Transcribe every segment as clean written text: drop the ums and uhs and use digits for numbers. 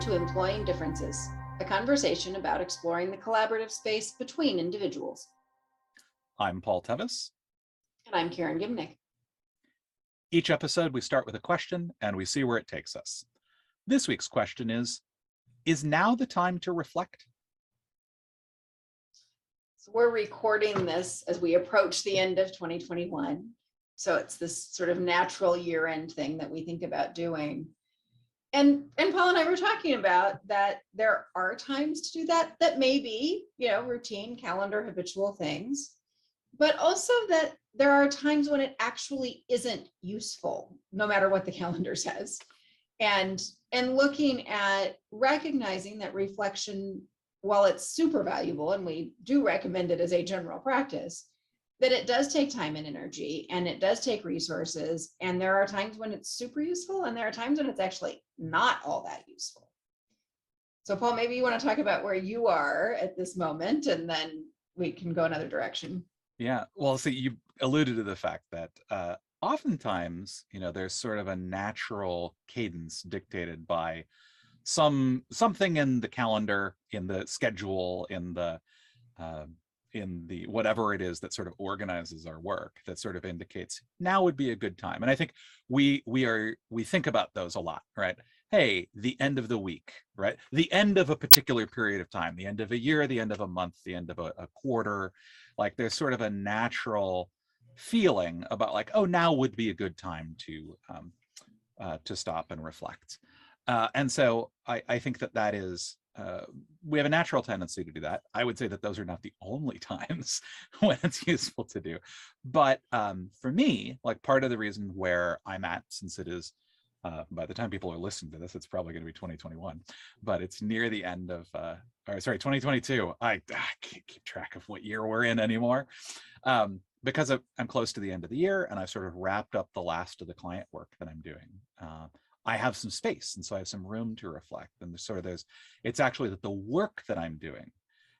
to Employing Differences, a conversation about exploring the collaborative space between individuals. I'm Paul Tevis. And I'm Karen Gimnick. Each episode, we start with a question and we see where it takes us. This week's question is now the time to reflect? So we're recording this as we approach the end of 2021. So it's this sort of natural year-end thing that we think about doing. And Paul and I were talking about that there are times to do that may be, routine, calendar, habitual things, but also that there are times when it actually isn't useful, no matter what the calendar says. And looking at recognizing that reflection, while it's super valuable, and we do recommend it as a general practice, that it does take time and energy, and it does take resources. And there are times when it's super useful, and there are times when it's actually not all that useful. So Paul, maybe you want to talk about where you are at this moment, and then we can go another direction. Yeah, well, see, you alluded to the fact that oftentimes, there's sort of a natural cadence dictated by something in the calendar, in the schedule, in the whatever it is that sort of organizes our work, that sort of indicates now would be a good time. And I think we think about those a lot, right? Hey, the end of the week, right? The end of a particular period of time, the end of a year, the end of a month, the end of a quarter. Like there's sort of a natural feeling about like, oh, now would be a good time to stop and reflect. And so I think that is, we have a natural tendency to do that. I would say that those are not the only times when it's useful to do. But for me, like part of the reason where I'm at, since it is, by the time people are listening to this, it's probably going to be 2021, but it's near the end of, 2022. I can't keep track of what year we're in anymore. Because I'm close to the end of the year and I've sort of wrapped up the last of the client work that I'm doing. I have some space, and so I have some room to reflect. And it's actually that the work that I'm doing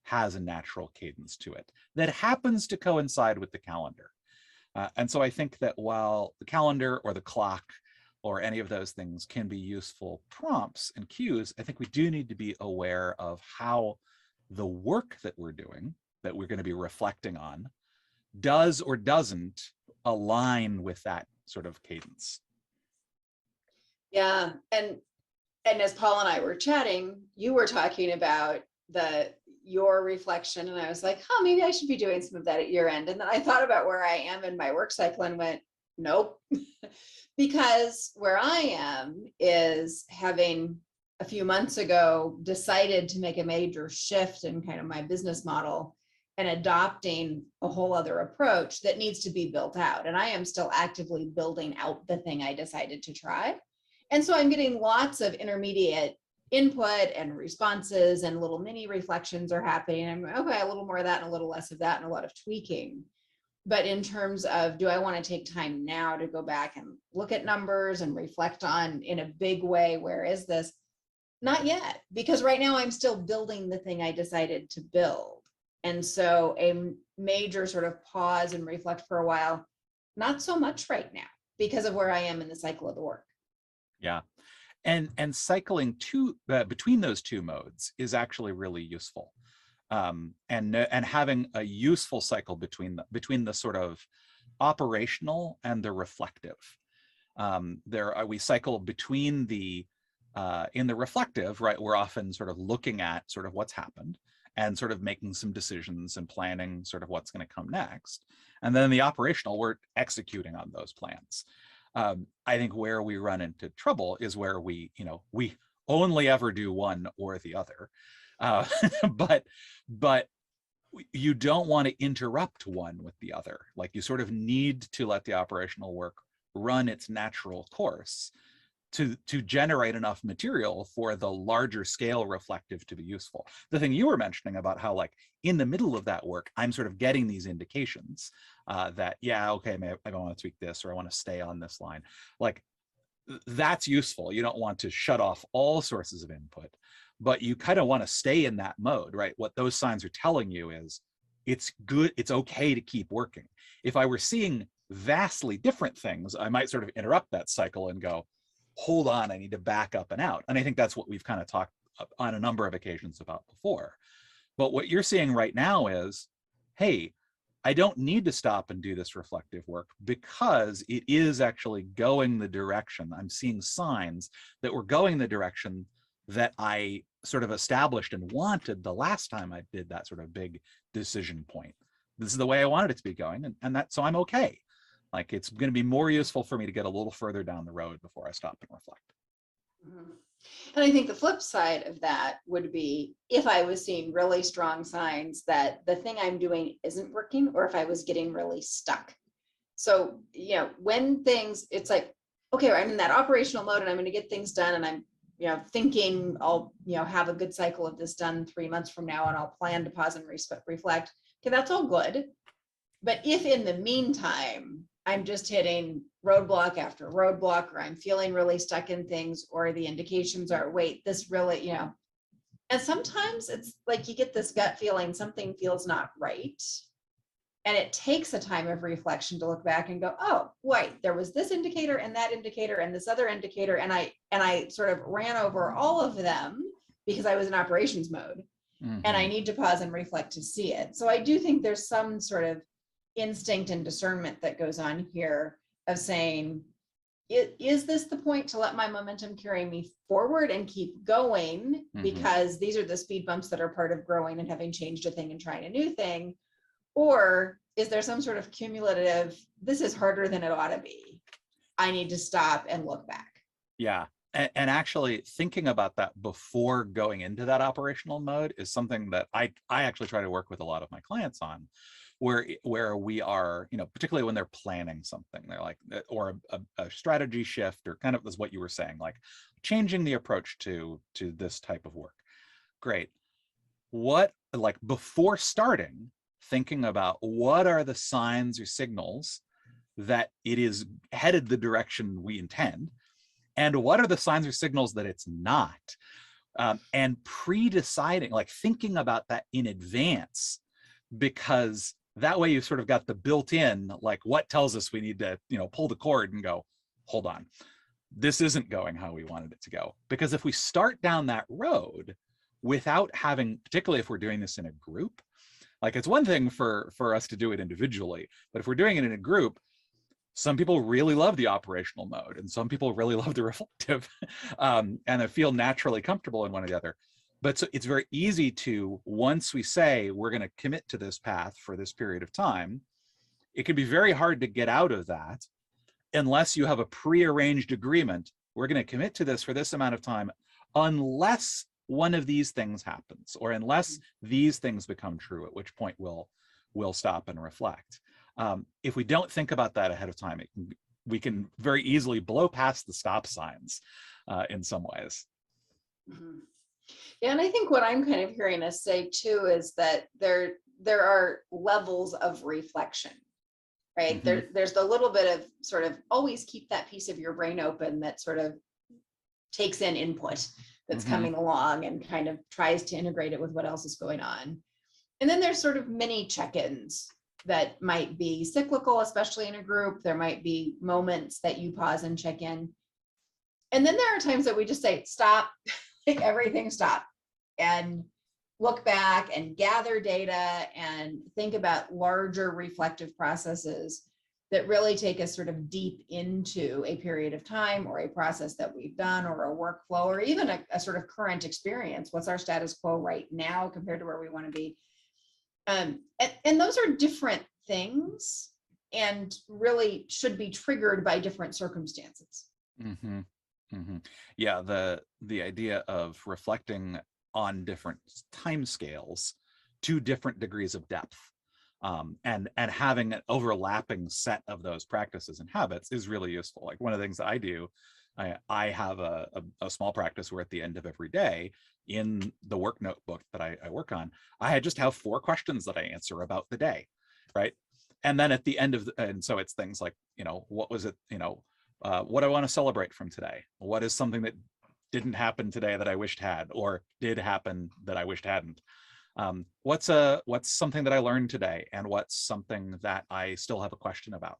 has a natural cadence to it that happens to coincide with the calendar. And so I think that while the calendar or the clock or any of those things can be useful prompts and cues, I think we do need to be aware of how the work that we're doing, that we're going to be reflecting on, does or doesn't align with that sort of cadence. Yeah, and as Paul and I were chatting, you were talking about your reflection, and I was like, maybe I should be doing some of that at year end. And then I thought about where I am in my work cycle and went, nope, because where I am is having a few months ago decided to make a major shift in kind of my business model and adopting a whole other approach that needs to be built out. And I am still actively building out the thing I decided to try. And so I'm getting lots of intermediate input and responses, and little mini reflections are happening. I'm okay, a little more of that and a little less of that and a lot of tweaking. But in terms of, do I want to take time now to go back and look at numbers and reflect on in a big way, where is this? Not yet, because right now I'm still building the thing I decided to build. And so a major sort of pause and reflect for a while, not so much right now because of where I am in the cycle of the work. Yeah. And cycling between those two modes is actually really useful. And having a useful cycle between the sort of operational and the reflective. We cycle between in the reflective, right? We're often sort of looking at sort of what's happened and sort of making some decisions and planning sort of what's going to come next. And then in the operational, we're executing on those plans. I think where we run into trouble is where we only ever do one or the other. But you don't want to interrupt one with the other. Like you sort of need to let the operational work run its natural course to generate enough material for the larger scale reflective to be useful. The thing you were mentioning about how like in the middle of that work, I'm sort of getting these indications that, yeah, okay, maybe I want to tweak this or I want to stay on this line. Like that's useful. You don't want to shut off all sources of input, but you kind of want to stay in that mode, right? What those signs are telling you is it's good, it's okay to keep working. If I were seeing vastly different things, I might sort of interrupt that cycle and go, hold on, I need to back up and out. And I think that's what we've kind of talked on a number of occasions about before. But what you're seeing right now is, hey, I don't need to stop and do this reflective work because it is actually going the direction. I'm seeing signs that we're going the direction that I sort of established and wanted the last time I did that sort of big decision point. This is the way I wanted it to be going, and that, so I'm okay. Like, it's going to be more useful for me to get a little further down the road before I stop and reflect. Mhm. And I think the flip side of that would be if I was seeing really strong signs that the thing I'm doing isn't working, or if I was getting really stuck. So, when things, it's like, okay, I'm in that operational mode and I'm going to get things done. And I'm, thinking I'll, have a good cycle of this done 3 months from now, and I'll plan to pause and reflect. Okay, that's all good. But if in the meantime, I'm just hitting roadblock after roadblock, or I'm feeling really stuck in things, or the indications are, wait, this really, and sometimes it's like you get this gut feeling something feels not right. And it takes a time of reflection to look back and go, oh, wait, there was this indicator and that indicator and this other indicator. And I sort of ran over all of them because I was in operations mode. And I need to pause and reflect to see it. So I do think there's some sort of instinct and discernment that goes on here of saying, is this the point to let my momentum carry me forward and keep going, because these are the speed bumps that are part of growing and having changed a thing and trying a new thing? Or is there some sort of cumulative, this is harder than it ought to be, I need to stop and look back? Yeah. And actually thinking about that before going into that operational mode is something that I actually try to work with a lot of my clients on, where we are, particularly when they're planning something, they're like, or a strategy shift, or kind of is what you were saying, like changing the approach to this type of work. Great. What, like, before starting, thinking about what are the signs or signals that it is headed the direction we intend, and what are the signs or signals that it's not, and pre-deciding, like thinking about that in advance, because that way you've sort of got the built-in, like, what tells us we need to, pull the cord and go, hold on, this isn't going how we wanted it to go. Because if we start down that road without having, particularly if we're doing this in a group, like, it's one thing for us to do it individually, but if we're doing it in a group, some people really love the operational mode and some people really love the reflective, and they feel naturally comfortable in one or the other. But so it's very easy to, once we say we're going to commit to this path for this period of time, it can be very hard to get out of that unless you have a prearranged agreement. We're going to commit to this for this amount of time unless one of these things happens, or unless these things become true, at which point we'll stop and reflect. If we don't think about that ahead of time, we can very easily blow past the stop signs in some ways. Yeah, and I think what I'm kind of hearing us say too is that there are levels of reflection, right? There's the little bit of sort of always keep that piece of your brain open that sort of takes in input that's coming along and kind of tries to integrate it with what else is going on. And then there's sort of mini check-ins that might be cyclical, especially in a group. There might be moments that you pause and check in. And then there are times that we just say, stop, like everything stop, and look back and gather data and think about larger reflective processes that really take us sort of deep into a period of time or a process that we've done, or a workflow, or even a sort of current experience. What's our status quo right now compared to where we want to be? And those are different things and really should be triggered by different circumstances. Yeah, the idea of reflecting on different time scales to different degrees of depth, and having an overlapping set of those practices and habits is really useful. Like, one of the things that I do, I have a small practice where at the end of every day, in the work notebook that I work on, I just have 4 questions that I answer about the day, right? And then at the end of and so it's things like, what was it, what I want to celebrate from today? What is something that didn't happen today that I wished had, or did happen that I wished hadn't? What's something that I learned today, and what's something that I still have a question about?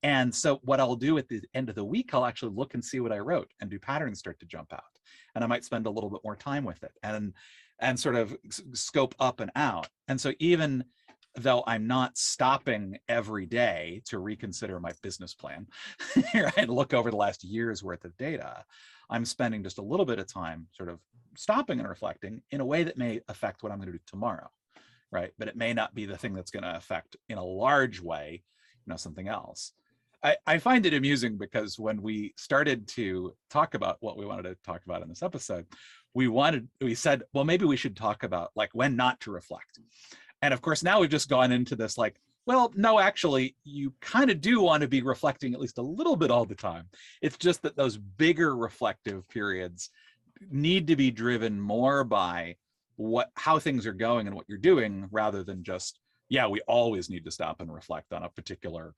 And so what I'll do at the end of the week, I'll actually look and see what I wrote, and do patterns start to jump out. And I might spend a little bit more time with it and sort of scope up and out. And so even though I'm not stopping every day to reconsider my business plan, right, look over the last year's worth of data, I'm spending just a little bit of time sort of stopping and reflecting in a way that may affect what I'm going to do tomorrow, right? But it may not be the thing that's going to affect in a large way, something else. I find it amusing because when we started to talk about what we wanted to talk about in this episode, we said, well, maybe we should talk about like when not to reflect. And of course, now we've just gone into this like, well, no, actually, you kind of do want to be reflecting at least a little bit all the time. It's just that those bigger reflective periods need to be driven more by how things are going and what you're doing, rather than just, yeah, we always need to stop and reflect on a particular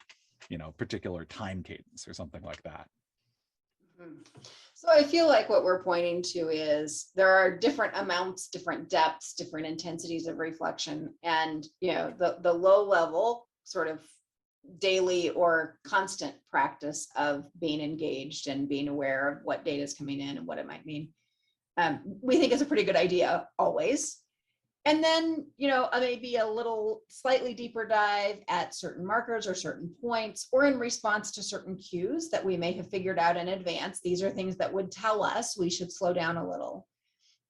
time cadence or something like that. So I feel like what we're pointing to is there are different amounts, different depths, different intensities of reflection. And, the low level sort of daily or constant practice of being engaged and being aware of what data is coming in and what it might mean, we think is a pretty good idea always. And then, maybe a little slightly deeper dive at certain markers or certain points, or in response to certain cues that we may have figured out in advance. These are things that would tell us we should slow down a little.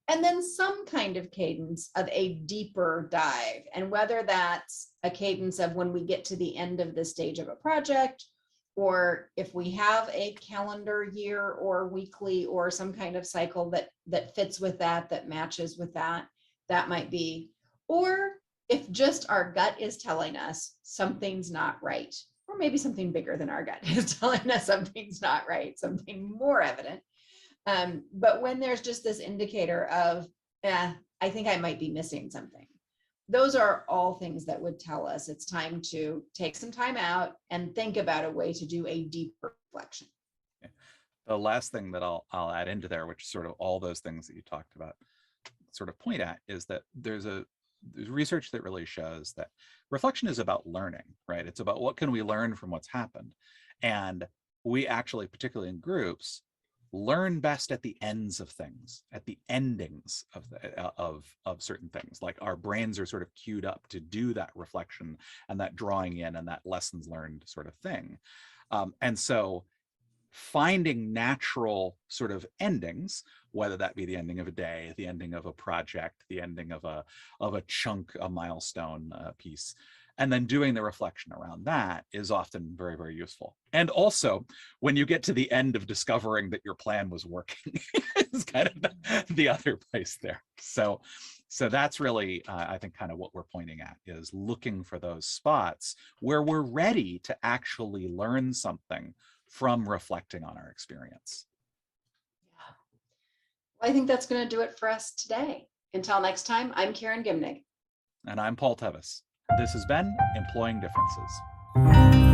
And then some kind of cadence of a deeper dive. And whether that's a cadence of when we get to the end of the stage of a project, or if we have a calendar year or weekly or some kind of cycle that fits with that matches with that might be, or if just our gut is telling us something's not right, or maybe something bigger than our gut is telling us something's not right, something more evident. But when there's just this indicator of, I think I might be missing something, those are all things that would tell us it's time to take some time out and think about a way to do a deeper reflection. The last thing that I'll add into there, which is sort of all those things that you talked about, sort of point at, is that there's research that really shows that reflection is about learning, right? It's about what can we learn from what's happened. And we actually, particularly in groups, learn best at the ends of things, at the endings of certain things. Like our brains are sort of queued up to do that reflection and that drawing in and that lessons learned sort of thing. And so finding natural sort of endings, whether that be the ending of a day, the ending of a project, the ending of a chunk, a milestone piece, and then doing the reflection around that is often very, very useful. And also, when you get to the end of discovering that your plan was working, is kind of the other place there. So that's really, I think, kind of what we're pointing at, is looking for those spots where we're ready to actually learn something from reflecting on our experience. Yeah. Well, I think that's going to do it for us today. Until next time, I'm Karen Gimnig. And I'm Paul Tevis. This has been Employing Differences.